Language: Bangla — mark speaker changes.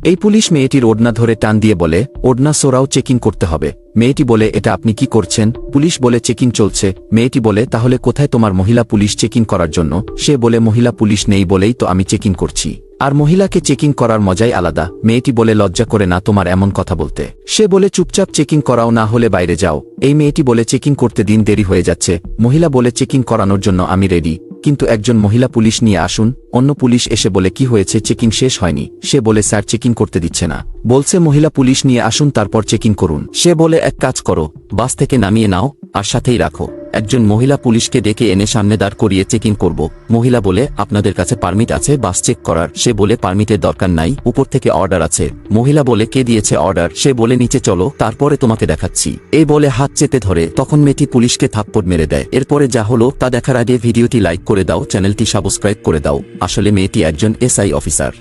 Speaker 1: এই পুলিশ মেয়েটির ওড়না ধরে টান দিয়ে বলে, ওড়না সোরাও, চেকিং করতে হবে। মেয়েটি বলে, এটা আপনি কি করছেন? পুলিশ বলে, চেকিং চলছে। মেয়েটি বলে, তাহলে কোথায় তোমার মহিলা পুলিশ চেকিং করার জন্য? সে বলে, মহিলা পুলিশ নেই বলেই তো আমি চেকিং করছি, আর মহিলাকে চেকিং করার মজাই আলাদা। মেয়েটি বলে, লজ্জা করে না তোমার এমন কথা বলতে? সে বলে, চুপচাপ চেকিং করাও, না হলে বাইরে যাও। এই মেয়েটি বলে, চেকিং করতে দিন, দেরি হয়ে যাচ্ছে। মহিলা বলে, চেকিং করানোর জন্য আমি রেডি, কিন্তু একজন মহিলা পুলিশ নিয়ে আসুন। অন্য পুলিশ এসে বলে, কি হয়েছে, চেকিং শেষ হয়নি? সে বলে, স্যার চেকিং করতে দিচ্ছে না, বলছে মহিলা পুলিশ নিয়ে আসুন তারপর চেকিং করুন। সে বলে, এক কাজ করো, বাস থেকে নামিয়ে নাও আর সাথেই রাখো, একজন মহিলা পুলিশকে ডেকে এনে সামনে দাঁড় করিয়ে চেকিং করব। মহিলা বলে, আপনাদের কাছে পারমিট আছে বাস চেক করার? সে বলে, পারমিটের দরকার নাই, উপর থেকে অর্ডার আছে। মহিলা বলে, কে দিয়েছে অর্ডার? সে বলে, নিচে চলো, তারপরে তোমাকে দেখাচ্ছি। এই বলে হাত চেপে ধরে, তখন মেয়েটি পুলিশকে থাপ্পড় মেরে দেয়। এরপরে যা হলো তা দেখার আগে ভিডিওটি লাইক করে দাও, চ্যানেলটি সাবস্ক্রাইব করে দাও। আসলে মেয়েটি একজন এসআই অফিসার।